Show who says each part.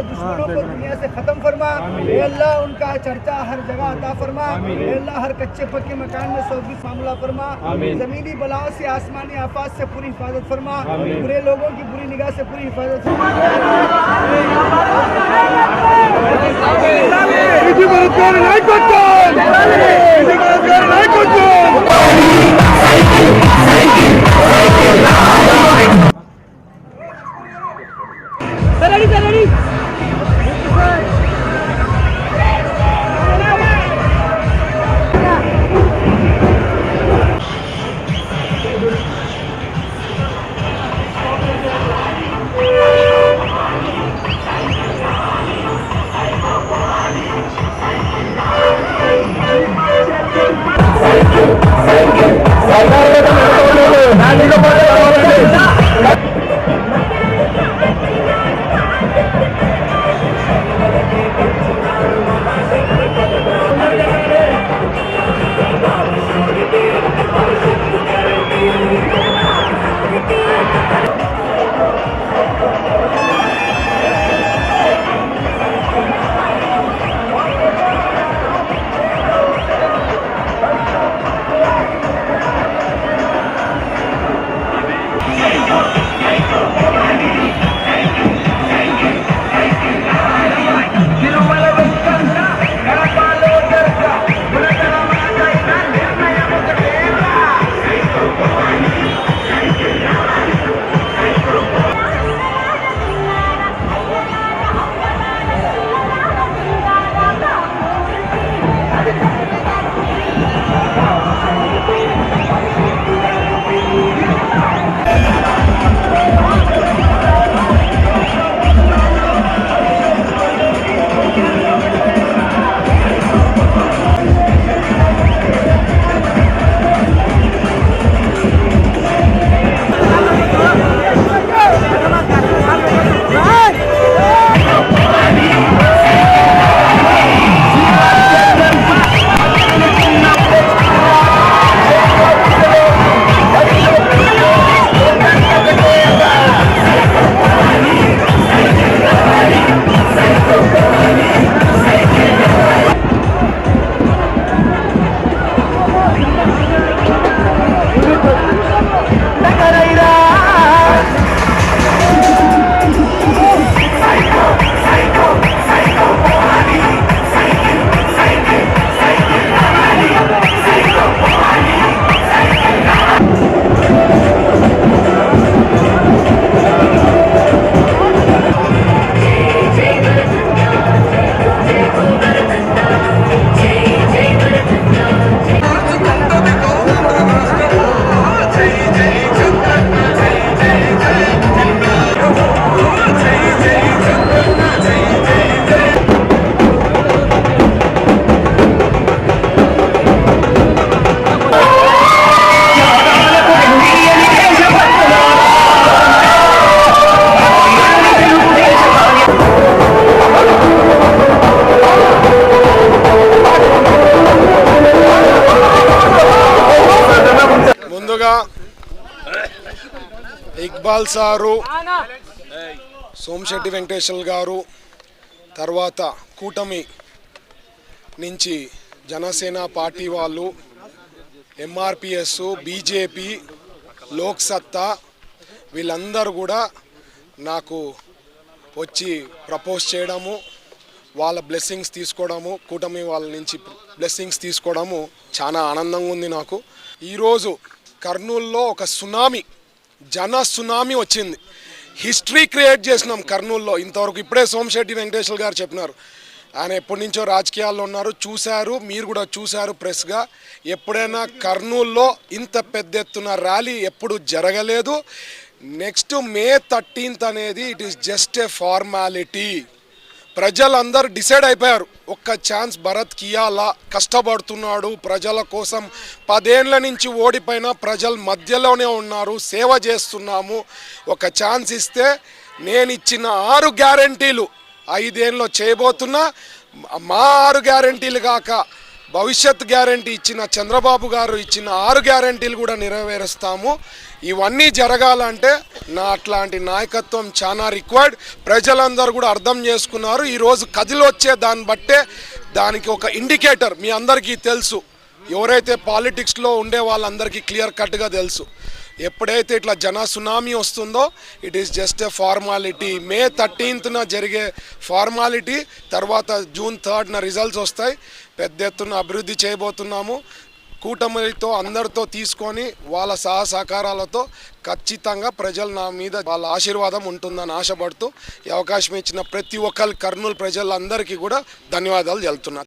Speaker 1: के दुश्मनों को दुनिया से खत्म फरमा। अल्लाह उनका चर्चा हर जगह अता फरमा। अल्लाह हर कच्चे पक्के मकान में 120 मामला फरमा। जमीनी बलाओं से आसमानी आफात से पूरी हिफाजत फरमा। बुरे लोगों की बुरी निगाह से पूरी हिफाजत फरमा।
Speaker 2: ఇక్బాల్ సారు, సోమశెట్టి వెంకటేశ్వర గారు, తర్వాత కూటమి నుంచి జనసేన పార్టీ వాళ్ళు, ఎంఆర్పిఎస్, బీజేపీ, లోక్ సత్తా వీళ్ళందరూ కూడా నాకు వచ్చి ప్రపోజ్ చేయడము, వాళ్ళ బ్లెస్సింగ్స్ తీసుకోవడము, కూటమి వాళ్ళ నుంచి బ్లెస్సింగ్స్ తీసుకోవడము చాలా ఆనందంగా ఉంది నాకు. ఈరోజు కర్నూలులో ఒక సునామీ, జన సునామీ వచ్చింది. హిస్టరీ క్రియేట్ చేసినాం కర్నూలులో. ఇంతవరకు ఇప్పుడే సోమశెట్టి వెంకటేశ్వర గారు చెప్పినారు, ఆయన ఎప్పటి నుంచో రాజకీయాల్లో ఉన్నారు, చూశారు, మీరు కూడా చూశారు ప్రెస్గా. ఎప్పుడైనా కర్నూలులో ఇంత పెద్ద ఎత్తున ర్యాలీ ఎప్పుడు జరగలేదు. నెక్స్ట్ May 13th అనేది it is just a formality. ప్రజలందరూ డిసైడ్ అయిపోయారు, ఒక్క ఛాన్స్ భరత్కి ఇయ్యాలా, కష్టపడుతున్నాడు ప్రజల కోసం, 10 ఏళ్ల నుంచి ఓడిపోయిన ప్రజల మధ్యలోనే ఉన్నారు, సేవ చేస్తున్నాము, ఒక ఛాన్స్ ఇస్తే నేను ఇచ్చిన 6 గ్యారంటీలు 5 ఏళ్ళలో చేయబోతున్నా. మా 6 గ్యారంటీలు కాక భవిష్యత్ గ్యారంటీ ఇచ్చిన చంద్రబాబు గారు ఇచ్చిన 6 గ్యారంటీలు కూడా నెరవేరుస్తాము. ఇవన్నీ జరగాలంటే నా అట్లాంటి నాయకత్వం చాలా రిక్వైర్డ్. ప్రజలందరూ కూడా అర్థం చేసుకున్నారు. ఈరోజు కదిలొచ్చే దాన్ని బట్టే దానికి ఒక ఇండికేటర్ మీ అందరికీ తెలుసు. ఎవరైతే పాలిటిక్స్లో ఉండే వాళ్ళందరికీ క్లియర్ కట్గా తెలుసు. ఎప్పుడైతే ఇట్లా జన సునామీ వస్తుందో it is just a formality. May 13న జరిగే ఫార్మాలిటీ. తర్వాత జూన్ 3న రిజల్ట్స్ వస్తాయి. పెద్ద ఎత్తున అభివృద్ధి చేయబోతున్నాము. కూటమితో అందరితో తీసుకొని వాళ్ళ సహకారాలతో ఖచ్చితంగా ప్రజలు నా మీద వాళ్ళ ఆశీర్వాదం ఉంటుందని ఆశపడుతూ ఈ అవకాశం ఇచ్చిన ప్రతి ఒక్కరి కర్నూలు ప్రజలందరికీ కూడా ధన్యవాదాలు తెలుపుతున్నా.